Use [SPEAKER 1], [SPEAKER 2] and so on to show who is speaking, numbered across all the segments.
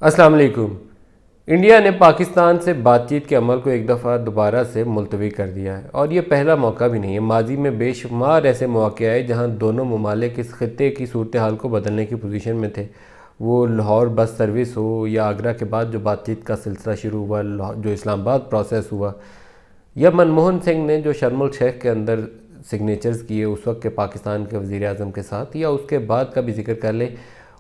[SPEAKER 1] अस्सलाम वालेकुम। इंडिया ने पाकिस्तान से बातचीत के अमल को एक दफ़ा दोबारा से मुलतवी कर दिया है और ये पहला मौका भी नहीं है। माजी में बेशुमार ऐसे मौके आए जहां दोनों ममालिक इस खित्ते की सूरत हाल को बदलने की पोजीशन में थे। वो लाहौर बस सर्विस हो या आगरा के बाद जो बातचीत का सिलसिला शुरू हुआ, जो इस्लामाबाद प्रोसेस हुआ, या मनमोहन सिंह ने जो शर्म उल शेख के अंदर सिग्नेचर्स किए उस वक्त के पाकिस्तान के वज़ीर आज़म के साथ, या उसके बाद का भी जिक्र कर लें,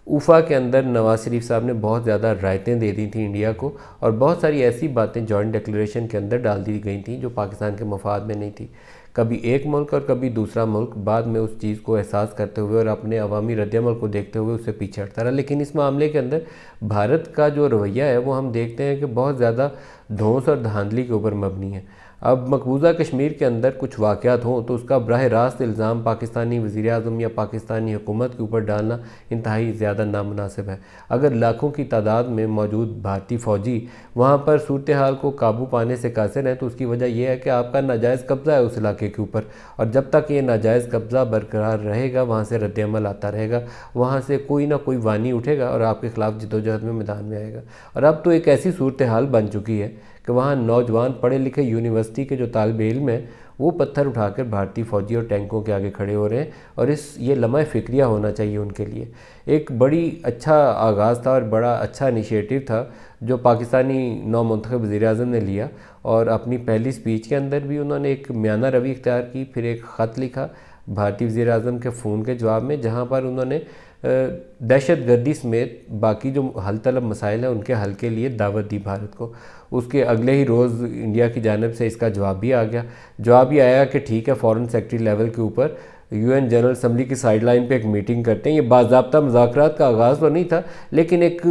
[SPEAKER 1] उफ़ा के अंदर नवाज़ शरीफ साहब ने बहुत ज़्यादा रायतें दे दी थी इंडिया को और बहुत सारी ऐसी बातें जॉइंट डिक्लेरेशन के अंदर डाल दी गई थी जो पाकिस्तान के मफाद में नहीं थी। कभी एक मुल्क और कभी दूसरा मुल्क बाद में उस चीज़ को एहसास करते हुए और अपने अवामी रद्दअमल को देखते हुए उससे पीछे हटता रहा। लेकिन इस मामले के अंदर भारत का जो रवैया है वो हम देखते हैं कि बहुत ज़्यादा धौंस और धांधली के ऊपर मबनी है। अब मकबूजा कश्मीर के अंदर कुछ वाक़यात हों तो उसका बराह रास्त इल्ज़ाम पाकिस्तानी वज़ीर आज़म या पाकिस्तानी हुकूमत के ऊपर डालना इंतहाई ज़्यादा नामुनासिब है। अगर लाखों की तादाद में मौजूद भारतीय फ़ौजी वहाँ पर सूरत हाल को काबू पाने से कासिर हैं तो उसकी वजह यह है कि आपका नाजायज़ कब्ज़ा है उस इलाके के ऊपर, और जब तक ये नाजायज़ कब्ज़ा बरकरार रहेगा वहाँ से रद्दअमल आता रहेगा, वहाँ से कोई ना कोई वानी उठेगा और आपके ख़िलाफ़ जद्दोजहद में मैदान में आएगा। और अब तो एक ऐसी सूरत हाल बन चुकी है कि वहाँ नौजवान पढ़े लिखे यूनिवर्सिटी के जो तालिबे इल्म हैं वो पत्थर उठाकर भारतीय फ़ौजी और टैंकों के आगे खड़े हो रहे हैं, और ये लम्हा फ़िक्रिया होना चाहिए उनके लिए। एक बड़ी अच्छा आगाज़ था और बड़ा अच्छा इनिशिएटिव था जो पाकिस्तानी नौ मुंतखब वज़ीर आज़म ने लिया, और अपनी पहली स्पीच के अंदर भी उन्होंने एक म्याना रवि इख्तियार की। फिर एक ख़त लिखा भारतीय वज़ीर आज़म के फ़ोन के जवाब में जहाँ पर उन्होंने दहशत गर्दी समेत बाकी जो हल तलब मसाइल हैं उनके हल के लिए दावत दी भारत को। उसके अगले ही रोज़ इंडिया की जानिब से इसका जवाब भी आ गया। जवाब ये आया कि ठीक है, फ़ॉरेन सेक्रेटरी लेवल के ऊपर UN जनरल असम्बली की साइडलाइन पे एक मीटिंग करते हैं। ये बाज़ाब्ता मुज़ाकरात का आगाज़ तो नहीं था, लेकिन एक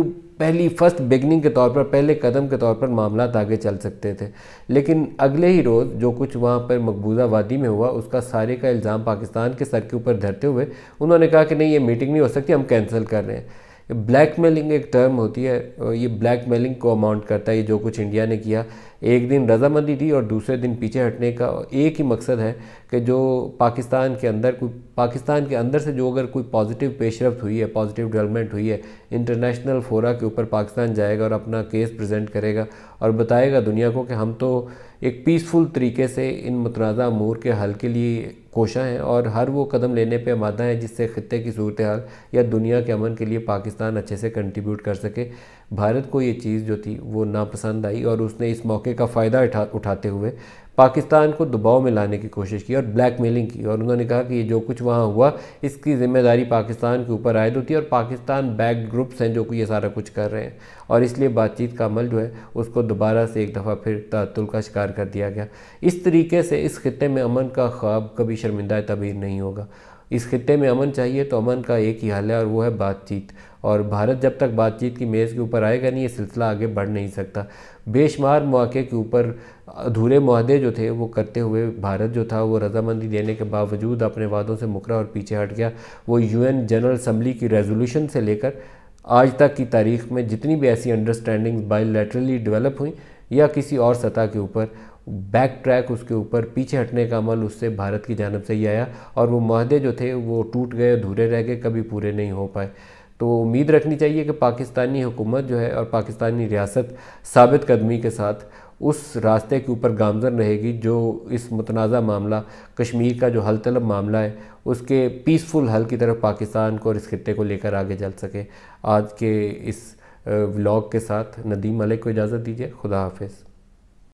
[SPEAKER 1] पहली फर्स्ट बिगनिंग के तौर पर, पहले कदम के तौर पर मामला आगे चल सकते थे। लेकिन अगले ही रोज़ जो कुछ वहाँ पर मकबूजा वादी में हुआ उसका सारे का इल्ज़ाम पाकिस्तान के सर के ऊपर धरते हुए उन्होंने कहा कि नहीं, ये मीटिंग नहीं हो सकती, हम कैंसिल कर रहे हैं। ब्लैक मेलिंग एक टर्म होती है, ये ब्लैक मेलिंग को अमाउंट करता है। ये जो कुछ इंडिया ने किया, एक दिन रजामंदी दी और दूसरे दिन पीछे हटने का एक ही मकसद है कि जो पाकिस्तान के अंदर से जो अगर कोई पॉजिटिव पेशरफ्त हुई है, पॉजिटिव डेवलपमेंट हुई है, इंटरनेशनल फोरा के ऊपर पाकिस्तान जाएगा और अपना केस प्रेजेंट करेगा और बताएगा दुनिया को कि हम तो एक पीसफुल तरीके से इन मुतनाज़ा अमूर के हल के लिए कोशा हैं और हर वो कदम लेने पे आमादा है जिससे खित्ते की सूरत हाल या दुनिया के अमन के लिए पाकिस्तान अच्छे से कंट्रीब्यूट कर सके। भारत को ये चीज़ जो थी वो नापसंद आई और उसने इस मौके का फ़ायदा उठाते हुए पाकिस्तान को दबाव में लाने की कोशिश की और ब्लैकमेलिंग की, और उन्होंने कहा कि ये जो कुछ वहाँ हुआ इसकी ज़िम्मेदारी पाकिस्तान के ऊपर आयद होती है और पाकिस्तान बैक्ड ग्रुप्स हैं जो कि ये सारा कुछ कर रहे हैं, और इसलिए बातचीत का अमल जो है उसको दोबारा से एक दफ़ा फिर तातुल का शिकार कर दिया गया। इस तरीके से इस खित्ते में अमन का ख्वाब कभी शर्मिंदा तबीर नहीं होगा। इस खित्ते में अमन चाहिए तो अमन का एक ही हल है और वो है बातचीत, और भारत जब तक बातचीत की मेज़ के ऊपर आएगा नहीं, ये सिलसिला आगे बढ़ नहीं सकता। बेशुमार मौके के ऊपर अधूरे मुआहदे जो थे वो करते हुए भारत जो था वो रजामंदी देने के बावजूद अपने वादों से मुकरा और पीछे हट गया। वो UN जनरल असम्बली की रेजोल्यूशन से लेकर आज तक की तारीख़ में जितनी भी ऐसी अंडरस्टैंडिंग्स बायलैटरली डेवलप हुई या किसी और सतह के ऊपर, बैक ट्रैक उसके ऊपर पीछे हटने का अमल उससे भारत की जानब से ही आया और वो मुआहदे जो थे वो टूट गए, अधूरे रह गए, कभी पूरे नहीं हो पाए। तो उम्मीद रखनी चाहिए कि पाकिस्तानी हुकूमत जो है और पाकिस्तानी रियासत साबित कदमी के साथ उस रास्ते के ऊपर गामज़न रहेगी जो इस मुतनाज़ा मामला कश्मीर का जो हल तलब मामला है उसके पीसफुल हल की तरफ पाकिस्तान को और इस खित्ते को लेकर आगे चल सके। आज के इस व्लॉग के साथ नदीम मलिक को इजाज़त दीजिए। खुदा हाफिज़।